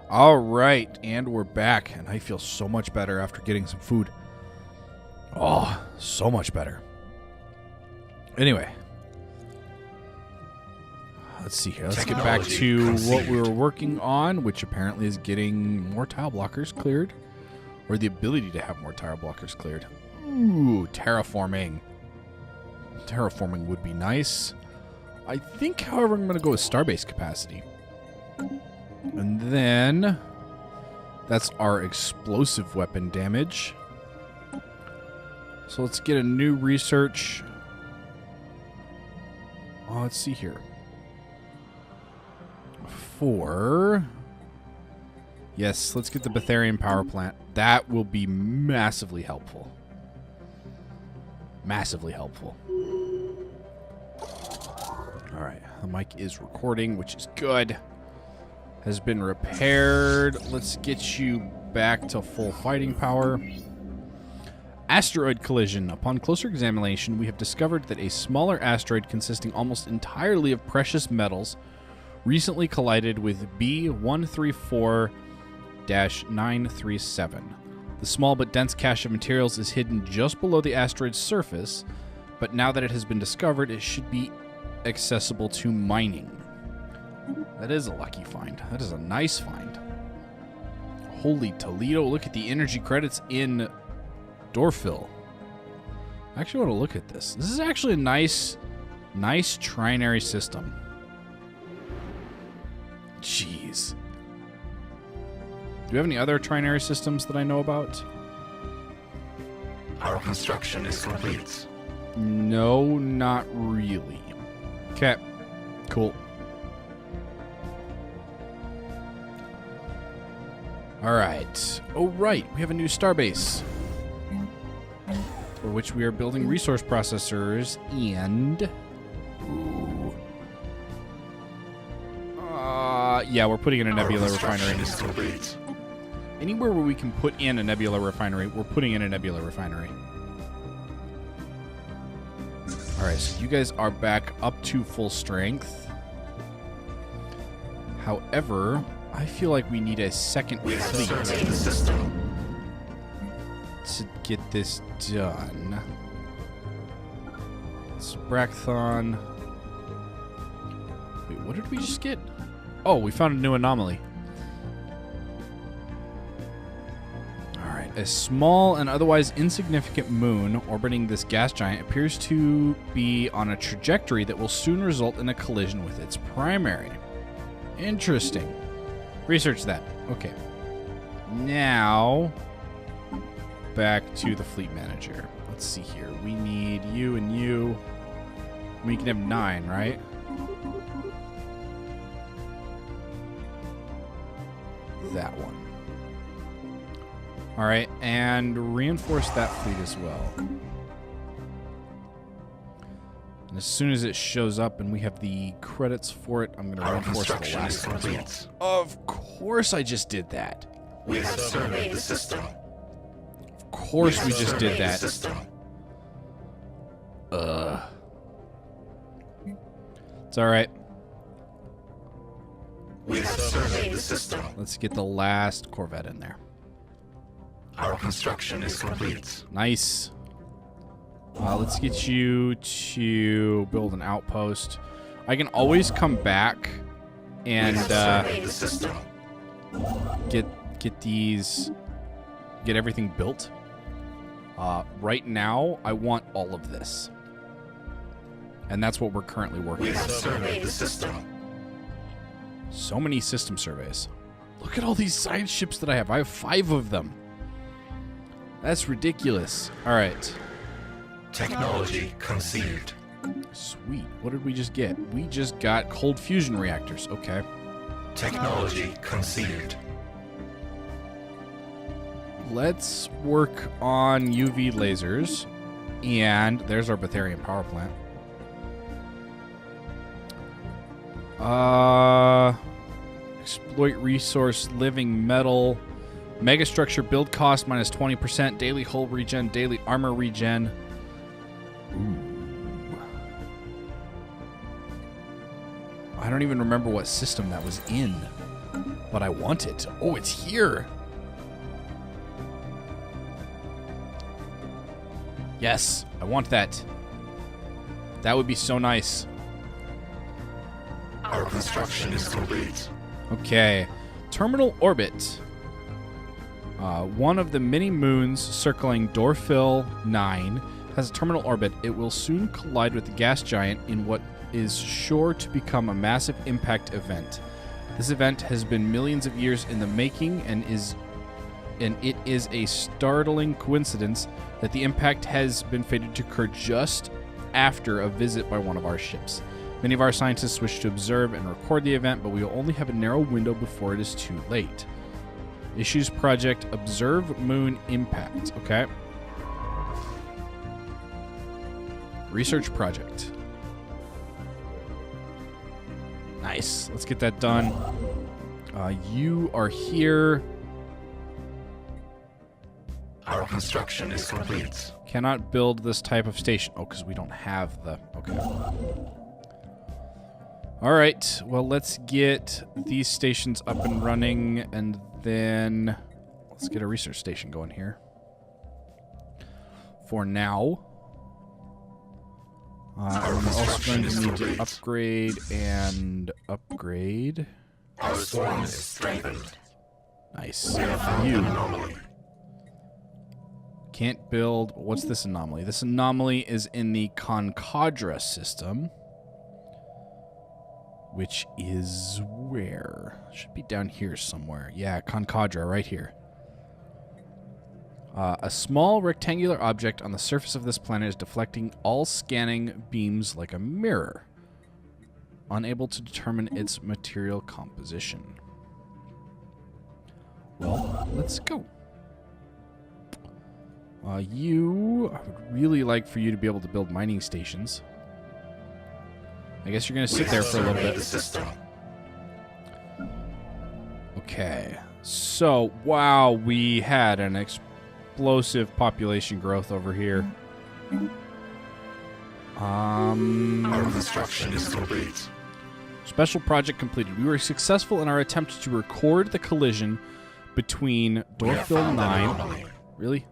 All right, and we're back, and I feel so much better after getting some food. Oh, so much better. Anyway, let's see here. Let's get back to what we were working on, which apparently is getting more tile blockers cleared, or the ability to have more tile blockers cleared. Ooh, terraforming. Terraforming would be nice. I think, however, I'm going to go with starbase capacity. And then that's our explosive weapon damage. So let's get a new research. Oh, let's see here. Yes, let's get the Betharian power plant. That will be massively helpful. Massively helpful. All right, the mic is recording, which is good. Has been repaired. Let's get you back to full fighting power. Asteroid collision. Upon closer examination, we have discovered that a smaller asteroid consisting almost entirely of precious metals recently collided with B134-937. The small but dense cache of materials is hidden just below the asteroid's surface, but now that it has been discovered, it should be accessible to mining. That is a lucky find. That is a nice find. Holy Toledo, look at the energy credits in Dorfil. I actually want to look at this. This is actually a nice trinary system. Jeez. Do we have any other trinary systems that I know about? Our construction is complete. No, not really. Okay, cool. All right. Oh, right. We have a new starbase for which we are building resource processors and... Ooh. Yeah, we're putting in a nebula refinery. Anywhere where we can put in a nebula refinery, we're putting in a nebula refinery. All right, so you guys are back up to full strength. However, I feel like we need a second fleet to get this done. Sprackthon. Wait, what did we just get? Oh, we found a new anomaly. Alright, a small and otherwise insignificant moon orbiting this gas giant appears to be on a trajectory that will soon result in a collision with its primary. Interesting. Research that. Okay. Now, back to the fleet manager. Let's see here. We need you and you. We can have 9, right? That one. All right, and reinforce that fleet as well. And as soon as it shows up and we have the credits for it, I'm going to reinforce the last one as well. Of course I just did that. We have surveyed the system. Of course we just did that. It's all right. We have surveyed the system. Let's get the last Corvette in there. Our construction is complete. Nice. Let's get you to build an outpost. I can always come back and get everything built. Right now, I want all of this, and that's what we're currently working on. We have surveyed the system. So many system surveys. Look at all these science ships that I have. I have 5 of them. That's ridiculous. All right. Technology conceived. Sweet. What did we just get? We just got cold fusion reactors. Okay. Technology conceived. Let's work on UV lasers. And there's our Betharian power plant. Exploit resource, living metal, megastructure build cost minus 20%, daily hull regen, daily armor regen. Ooh. I don't even remember what system that was in. but I want it. Oh, it's here. Yes, I want that. That would be so nice. Our construction is complete. Okay. Terminal orbit. One of the many moons circling Dorfil 9 has a terminal orbit. It will soon collide with the gas giant in what is sure to become a massive impact event. This event has been millions of years in the making and it is a startling coincidence that the impact has been fated to occur just after a visit by one of our ships. Many of our scientists wish to observe and record the event, but we will only have a narrow window before it is too late. Issues Project Observe Moon Impact. Okay. Research Project. Nice. Let's get that done. You are here. Our construction is complete. Cannot build this type of station. Oh, because we don't have the... Okay. All right. Well, let's get these stations up and running, and then let's get a research station going here. For now. I'm also going to need to upgrade and upgrade. Our swarm is strengthened. Nice. You. Anomaly. Can't build... What's this anomaly? This anomaly is in the Concadra system. Which is where? Should be down here somewhere. Yeah, Concadra, right here. A small rectangular object on the surface of this planet is deflecting all scanning beams like a mirror, unable to determine its material composition. Well, let's go. I would really like for you to be able to build mining stations. I guess you're going to sit there for a little bit. Okay. So, wow, we had an explosive population growth over here. Our construction is complete. Special project completed. We were successful in our attempt to record the collision between Dorfil 9. Really?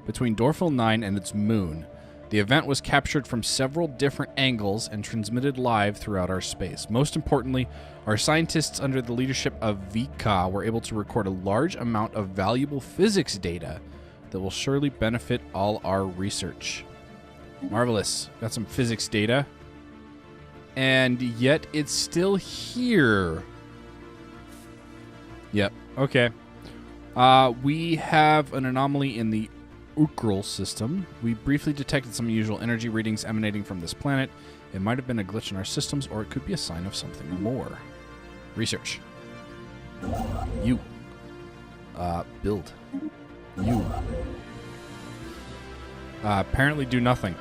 Between Dorfil 9 and its moon. The event was captured from several different angles and transmitted live throughout our space. Most importantly, our scientists under the leadership of Vika were able to record a large amount of valuable physics data that will surely benefit all our research. Marvelous. Got some physics data. And yet it's still here. Yep. Okay. We have an anomaly in the Ukral system. We briefly detected some unusual energy readings emanating from this planet. It might have been a glitch in our systems, or it could be a sign of something more. Research. You. Build. You. Apparently do nothing.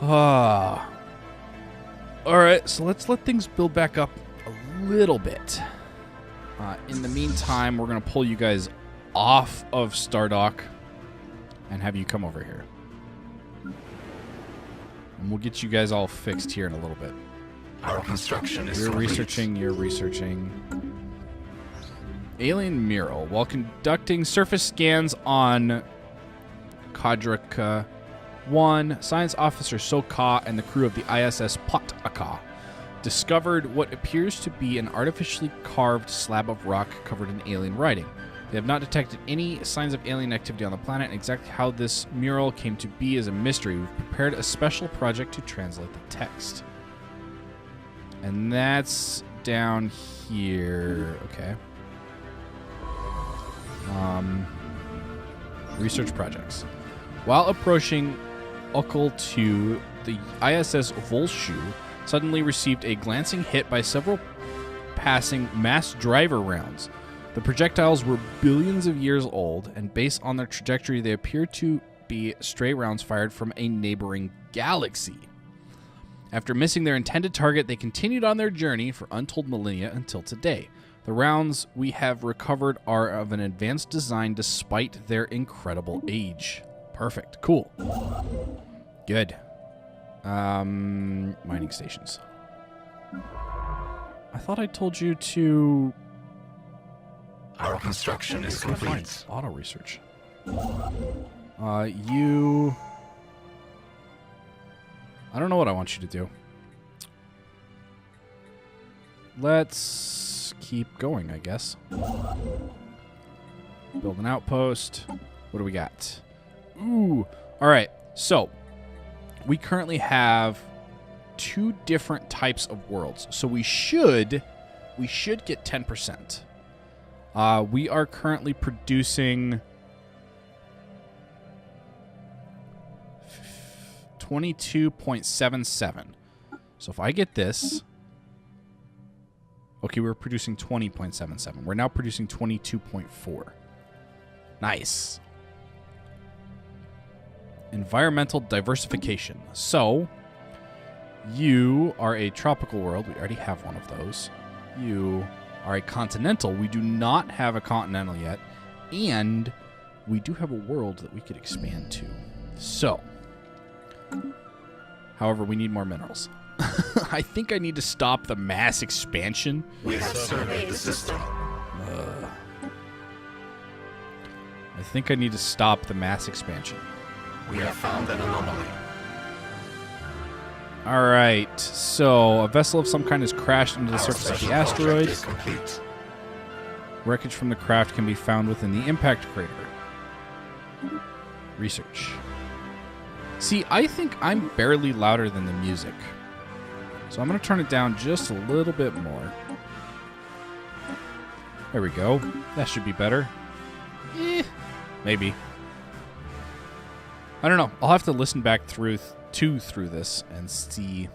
Alright, so let's let things build back up a little bit. In the meantime, we're going to pull you guys off of Stardock and have you come over here. And we'll get you guys all fixed here in a little bit. Our construction is complete. You're researching. Alien mural. While conducting surface scans on Kadrika 1, Science Officer Soka and the crew of the ISS Potaka discovered what appears to be an artificially carved slab of rock covered in alien writing. They have not detected any signs of alien activity on the planet, and exactly how this mural came to be is a mystery. We've prepared a special project to translate the text. And that's down here. Okay. Research projects. While approaching Ukal 2, the ISS Volshu suddenly received a glancing hit by several passing mass driver rounds. The projectiles were billions of years old, and based on their trajectory, they appear to be stray rounds fired from a neighboring galaxy. After missing their intended target, they continued on their journey for untold millennia until today. The rounds we have recovered are of an advanced design despite their incredible age. Perfect. Cool. Good. Mining stations. I thought I told you to... Our construction is complete. Auto research. You... I don't know what I want you to do. Let's keep going, I guess. Build an outpost. What do we got? Ooh. All right. So, we currently have 2 different types of worlds. So we should get 10%. We are currently producing 22.77. So if I get this, okay, we're producing 20.77. We're now producing 22.4. Nice. Environmental diversification. So, you are a tropical world. We already have one of those. You are a continental. We do not have a continental yet. And we do have a world that we could expand to. So, however, we need more minerals. I think I need to stop the mass expansion. We have surveyed the system. I think I need to stop the mass expansion. We have found an anomaly. All right, so a vessel of some kind has crashed into the surface of the asteroid. Wreckage from the craft can be found within the impact crater. Research. See, I think I'm barely louder than the music. So I'm going to turn it down just a little bit more. There we go. That should be better. Maybe. I don't know. I'll have to listen back through this and see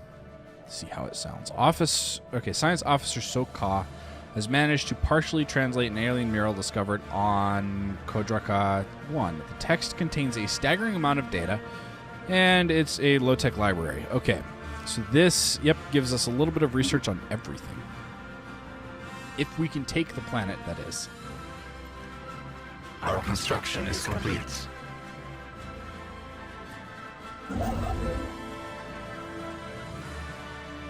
how it sounds. Science Officer Soka has managed to partially translate an alien mural discovered on Kodraka 1. The text contains a staggering amount of data, and it's a low-tech library. Okay, so this, gives us a little bit of research on everything. If we can take the planet, that is. Our construction is complete.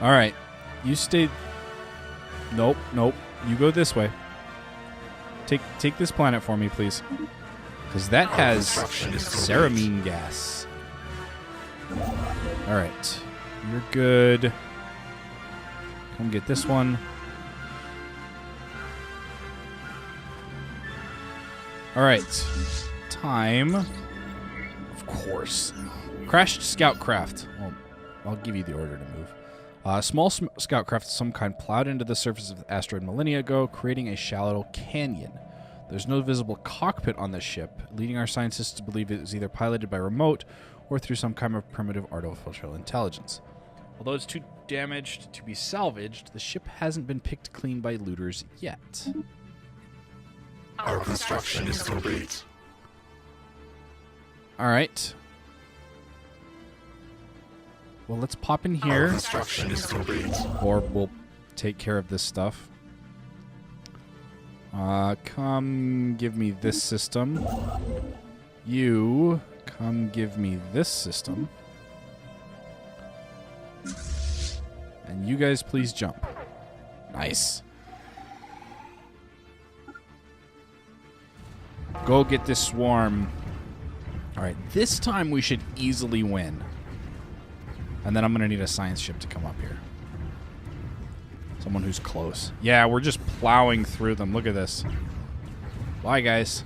All right, you stay. Nope. You go this way. Take this planet for me, please, because that has ceramine gas. All right, you're good. Come get this one. All right, time. Of course. Crashed scout craft. Well, I'll give you the order to move. A small scout craft of some kind plowed into the surface of the asteroid millennia ago, creating a shallow canyon. There's no visible cockpit on this ship, leading our scientists to believe it is either piloted by remote or through some kind of primitive artificial intelligence. Although it's too damaged to be salvaged, the ship hasn't been picked clean by looters yet. Our construction is complete. All right. Well, let's pop in here. Our construction is complete. Or we'll take care of this stuff. Come give me this system. You come give me this system. And you guys please jump. Nice. Go get this swarm. All right, this time we should easily win. And then I'm going to need a science ship to come up here. Someone who's close. Yeah, we're just plowing through them. Look at this. Bye, guys.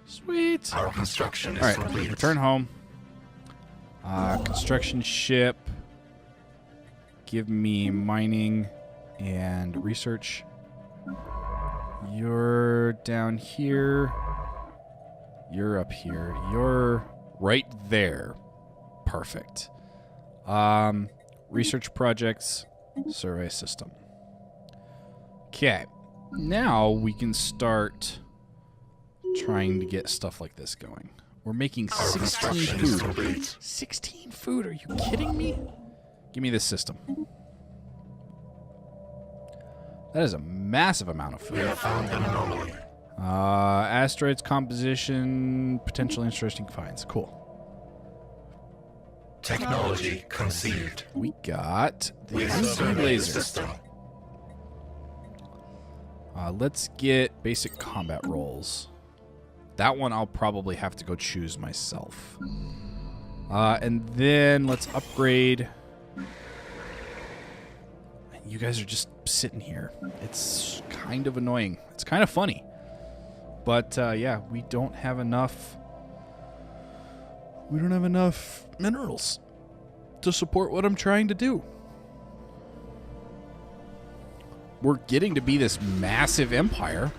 Sweet. Our construction is complete. All right, return home. Construction ship. Give me mining and research. You're down here. You're up here. You're right there. Perfect. Research projects, survey system. Okay. Now we can start trying to get stuff like this going. We're making 16 food. 16 food? Are you kidding me? Give me this system. That is a massive amount of food. We have found an anomaly. Asteroids composition, potentially interesting finds. Cool. Technology conceived. We got the We UV survey the laser. system. Let's get basic combat rolls. That one I'll probably have to go choose myself. And then let's upgrade. You guys are just sitting here. It's kind of annoying. It's kind of funny. But yeah, we don't have enough. We don't have enough minerals to support what I'm trying to do. We're getting to be this massive empire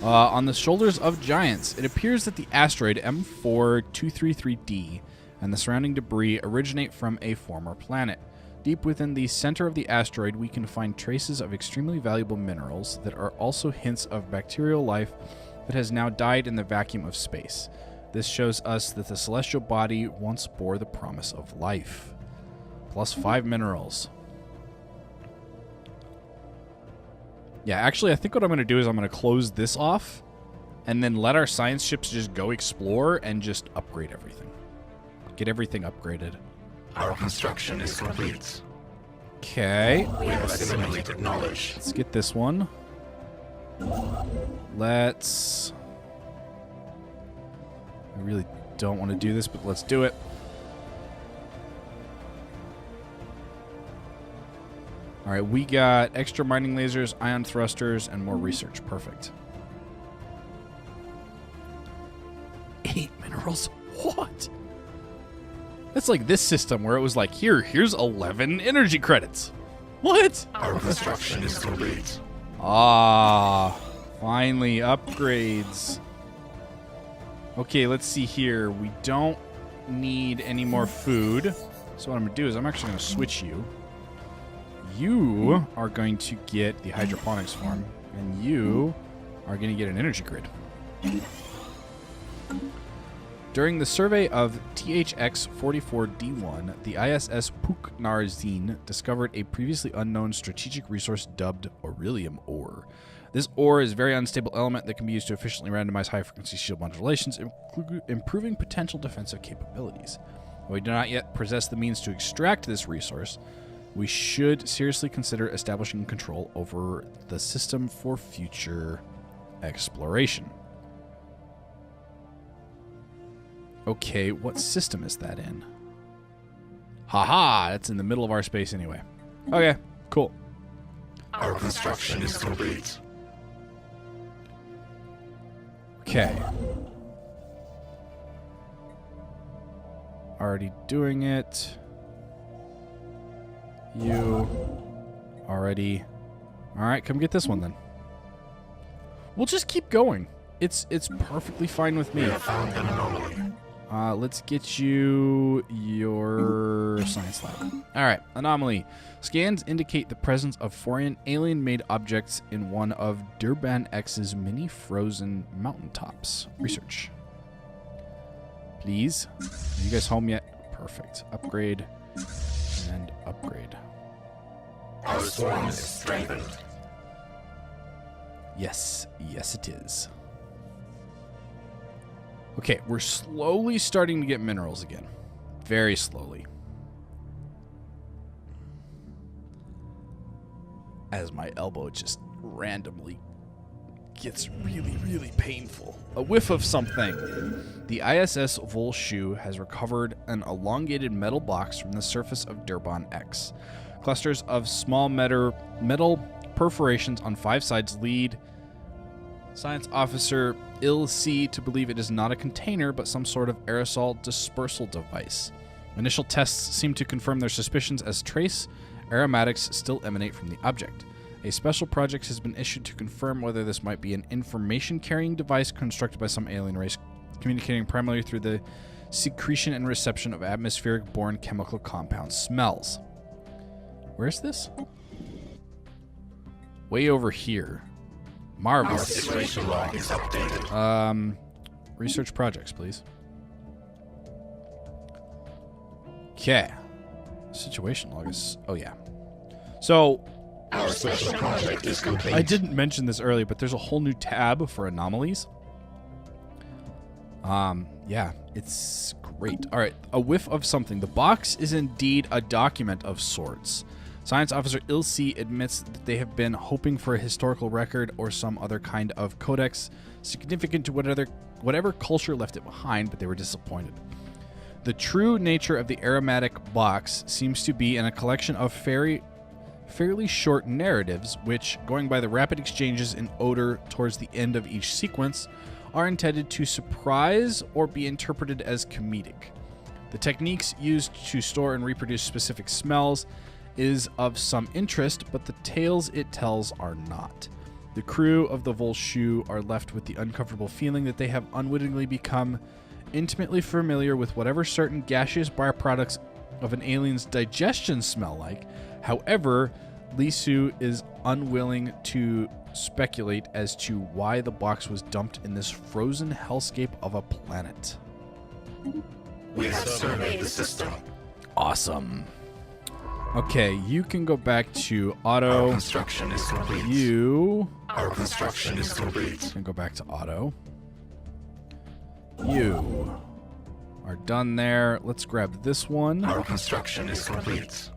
on the shoulders of giants. It appears that the asteroid M4233D and the surrounding debris originate from a former planet. Deep within the center of the asteroid, we can find traces of extremely valuable minerals that are also hints of bacterial life that has now died in the vacuum of space. This shows us that the celestial body once bore the promise of life. Plus 5 minerals. Yeah, actually, I think what I'm going to do is I'm going to close this off and then let our science ships just go explore and just upgrade everything. Get everything upgraded. Our construction is complete. Okay. We have assimilated knowledge. Let's get this one. Let's... I really don't want to do this, but let's do it. All right, we got extra mining lasers, ion thrusters, and more research. Perfect. 8 minerals? What? That's like this system where it was like, here's 11 energy credits. What? Our construction is complete. Ah, finally, upgrades. Okay, let's see here. We don't need any more food. So what I'm going to do is I'm actually going to switch you. You are going to get the hydroponics farm, and you are going to get an energy grid. During the survey of THX-44D1, the ISS Puknarzin discovered a previously unknown strategic resource dubbed beryllium ore. This ore is a very unstable element that can be used to efficiently randomize high-frequency shield modulations, improving potential defensive capabilities. While we do not yet possess the means to extract this resource, we should seriously consider establishing control over the system for future exploration. Okay, what system is that in? Haha, it's in the middle of our space anyway. Okay, cool. Our construction is complete. Okay. Already doing it. You already. All right, come get this one then. We'll just keep going. It's perfectly fine with me. We have found an anomaly. Let's get you your science lab. All right, anomaly. Scans indicate the presence of foreign alien-made objects in one of Durban X's many frozen mountaintops. Research. Please. Are you guys home yet? Perfect. Upgrade and upgrade. Our swarm is strengthened. Yes. Yes, it is. Okay, we're slowly starting to get minerals again. Very slowly. As my elbow just randomly gets really, really painful. A whiff of something. The ISS Volshu has recovered an elongated metal box from the surface of Durban X. Clusters of small metal perforations on 5 sides lead Science Officer Il-C to believe it is not a container, but some sort of aerosol dispersal device. Initial tests seem to confirm their suspicions as trace aromatics still emanate from the object. A special project has been issued to confirm whether this might be an information-carrying device constructed by some alien race, communicating primarily through the secretion and reception of atmospheric-borne chemical compound smells. Where's this? Way over here. Our Marvelous. situation log is updated. Research projects, please. Okay. Situation log is... Oh, yeah. So... Our special project is complete. I didn't mention this earlier, but there's a whole new tab for anomalies. Yeah, it's Great. All right, a whiff of something. The box is indeed a document of sorts. Science Officer Ilse admits that they have been hoping for a historical record or some other kind of codex significant to whatever culture left it behind, but they were disappointed. The true nature of the aromatic box seems to be in a collection of fairly short narratives, which, going by the rapid exchanges in odor towards the end of each sequence, are intended to surprise or be interpreted as comedic. The techniques used to store and reproduce specific smells is of some interest, but the tales it tells are not. The crew of the Volshu are left with the uncomfortable feeling that they have unwittingly become intimately familiar with whatever certain gaseous byproducts of an alien's digestion smell like. However, Lisu is unwilling to speculate as to why the box was dumped in this frozen hellscape of a planet. We have surveyed the system. Awesome. Okay, you can go back to auto. Our construction is complete. Our construction is complete. Can go back to auto. You are done there. Let's grab this one. Our construction is complete.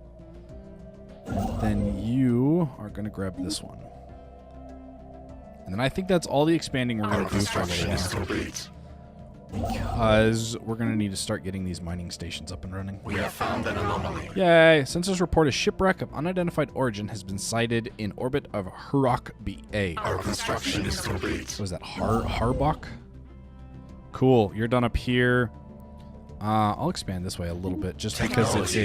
And then you are going to grab this one. And then I think that's all the expanding we're going to do for a little while. Because we're going to need to start getting these mining stations up and running. We have found an anomaly. Yay! Sensors report a shipwreck of unidentified origin has been sighted in orbit of Hurok BA. Our construction is complete. What is that? Harbach? Cool. You're done up here. I'll expand this way a little bit just because it's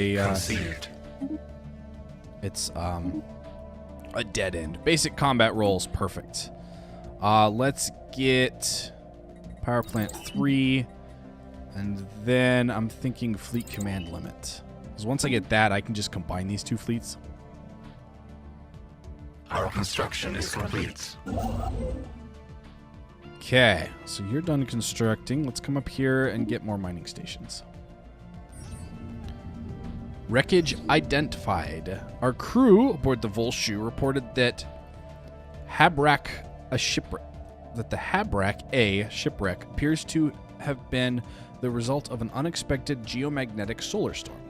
a dead end. Basic combat rolls. Perfect. Let's get Power Plant 3, and then I'm thinking Fleet Command Limit. Because once I get that, I can just combine these two fleets. Our construction is complete. Okay, so you're done constructing. Let's come up here and get more mining stations. Wreckage identified. Our crew aboard the Volshu reported that the Habrak A shipwreck appears to have been the result of an unexpected geomagnetic solar storm.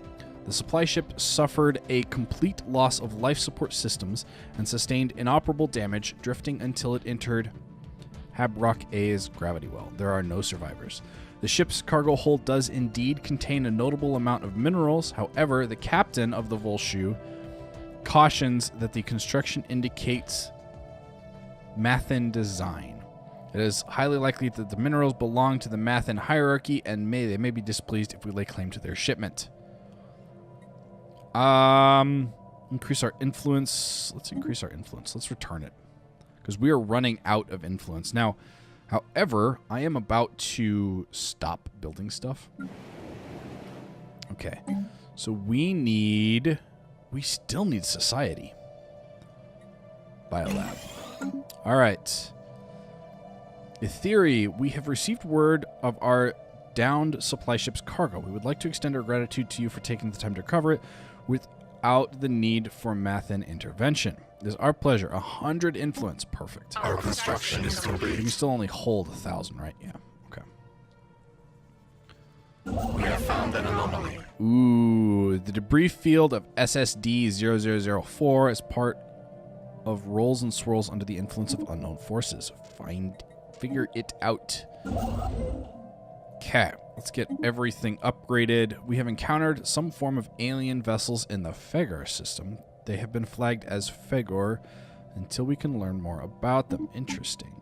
The supply ship suffered a complete loss of life support systems and sustained inoperable damage, drifting until it entered Habrak A's gravity well. There are no survivors. The ship's cargo hold does indeed contain a notable amount of minerals. However, the captain of the Volshu cautions that the construction indicates Mathan design. It is highly likely that the minerals belong to the Mathan hierarchy, and they may be displeased if we lay claim to their shipment. Increase our influence. Let's increase our influence. Let's return it, because we are running out of influence now. However, I am about to stop building stuff. Okay, so we still need society. Biolab. All right. In theory, we have received word of our downed supply ship's cargo. We would like to extend our gratitude to you for taking the time to cover it without the need for Mathan intervention. It is our pleasure. 100 influence. Perfect. Our construction is complete. You still only hold 1,000, right? Yeah. Okay. We have found an anomaly. Ooh, the debris field of SSD 0004 is part of rolls and swirls under the influence of unknown forces. Figure it out. Okay, let's get everything upgraded. We have encountered some form of alien vessels in the Fegor system. They have been flagged as Fegor until we can learn more about them. Interesting.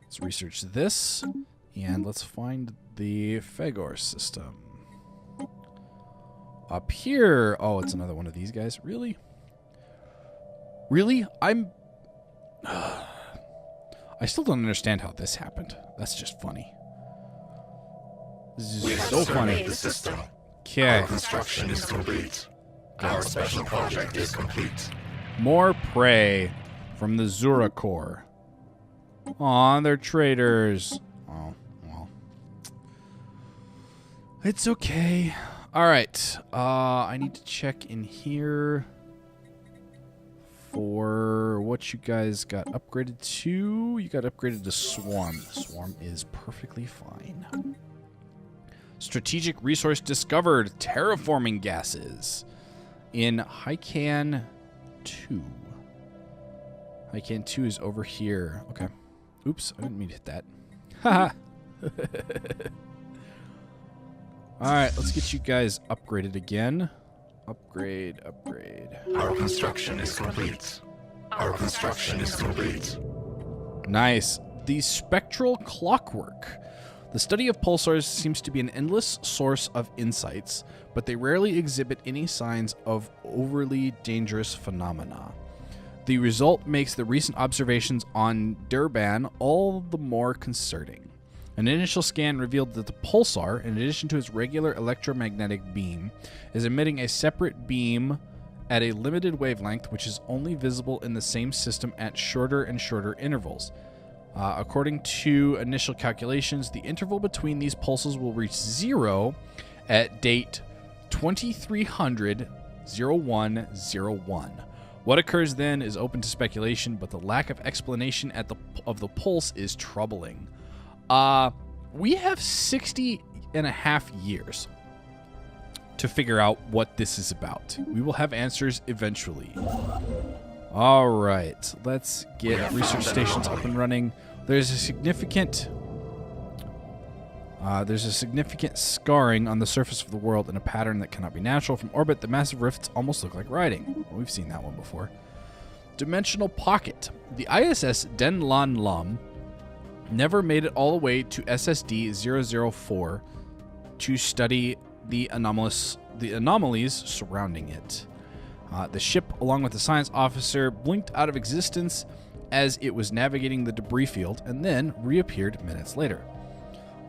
Let's research this, and let's find the Fegor system. Up here. Oh, it's another one of these guys. Really? Really? I still don't understand how this happened. That's just funny. This is so funny. The system. Okay. Our construction is complete. Our special project is complete. More prey from the Zura Corps. Aw, they're traitors. Oh, well. It's okay. All right. I need to check in here for what you guys got upgraded to. You got upgraded to Swarm. Swarm is perfectly fine. Strategic resource discovered. Terraforming gases. In Hycan 2. Hycan 2 is over here. Okay. Oops, I didn't mean to hit that. Haha. Alright, let's get you guys upgraded again. Upgrade. Our construction is complete. Our construction is complete. Nice. The spectral clockwork. The study of pulsars seems to be an endless source of insights, but they rarely exhibit any signs of overly dangerous phenomena. The result makes the recent observations on Durban all the more concerning. An initial scan revealed that the pulsar, in addition to its regular electromagnetic beam, is emitting a separate beam at a limited wavelength, which is only visible in the same system at shorter and shorter intervals. According to initial calculations, the interval between these pulses will reach 0 at date 2300-0101. What occurs then is open to speculation, but the lack of explanation of the pulse is troubling. We have 60.5 years to figure out what this is about. We will have answers eventually. All right, let's get research stations up and running. There's a significant scarring on the surface of the world in a pattern that cannot be natural. From orbit, the massive rifts almost look like writing. Well, we've seen that one before. Dimensional pocket. The ISS Den Lan Lam never made it all the way to SSD 004 to study the anomalies surrounding it. The ship, along with the science officer, blinked out of existence as it was navigating the debris field and then reappeared minutes later.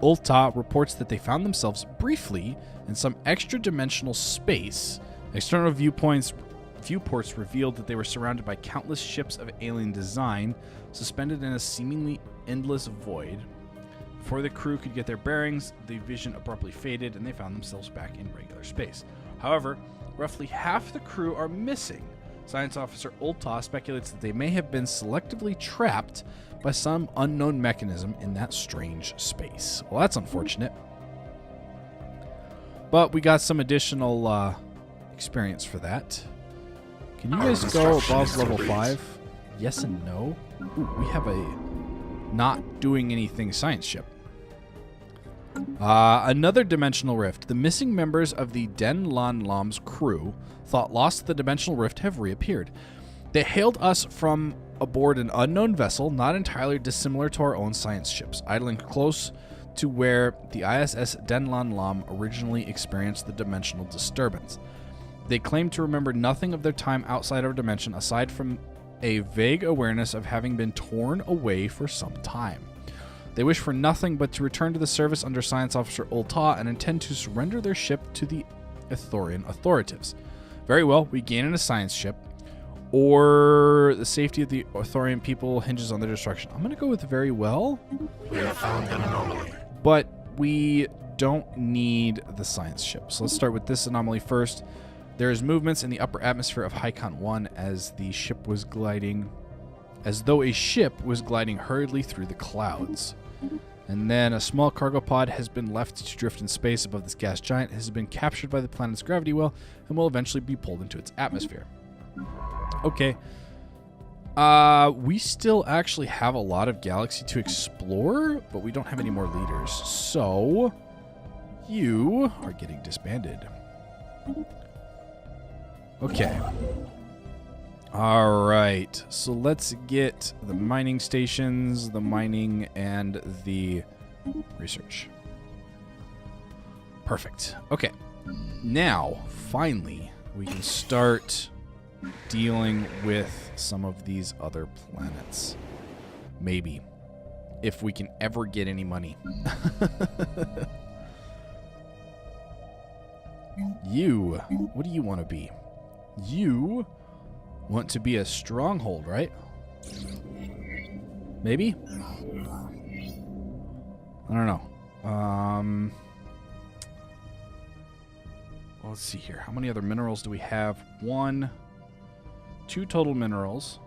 Ulta reports that they found themselves briefly in some extra-dimensional space. External viewports revealed that they were surrounded by countless ships of alien design, suspended in a seemingly endless void. Before the crew could get their bearings, the vision abruptly faded and they found themselves back in regular space. However, roughly half the crew are missing. Science officer Ulta speculates that they may have been selectively trapped by some unknown mechanism in that strange space. Well, that's unfortunate. But we got some additional experience for that. Can you guys go above level 5? Yes and no. Ooh, we have a not doing anything science ship. Another dimensional rift. The missing members of the Den Lan Lam's crew, thought lost to the dimensional rift, have reappeared. They hailed us from aboard an unknown vessel, not entirely dissimilar to our own science ships, idling close to where the ISS Den Lan Lam originally experienced the dimensional disturbance. They claimed to remember nothing of their time outside our dimension aside from a vague awareness of having been torn away for some time. They wish for nothing but to return to the service under Science Officer Ulta and intend to surrender their ship to the Ithorian authorities. Very well, we gain in a science ship, or the safety of the Ithorian people hinges on their destruction. I'm going to go with very well. We have found an anomaly. But we don't need the science ship. So let's start with this anomaly first. There is movements in the upper atmosphere of Hycon 1 as though a ship was gliding hurriedly through the clouds. And then a small cargo pod has been left to drift in space above this gas giant. It has been captured by the planet's gravity well and will eventually be pulled into its atmosphere. Okay. We still actually have a lot of galaxy to explore, but we don't have any more leaders. So, you are getting disbanded. Okay. All right. So let's get the mining stations, the mining, and the research. Perfect. Okay. Now, finally, we can start dealing with some of these other planets. Maybe. If we can ever get any money. You, what do you want to be? You want to be a stronghold, right? Maybe? I don't know. Well, let's see here. How many other minerals do we have? 2 total minerals.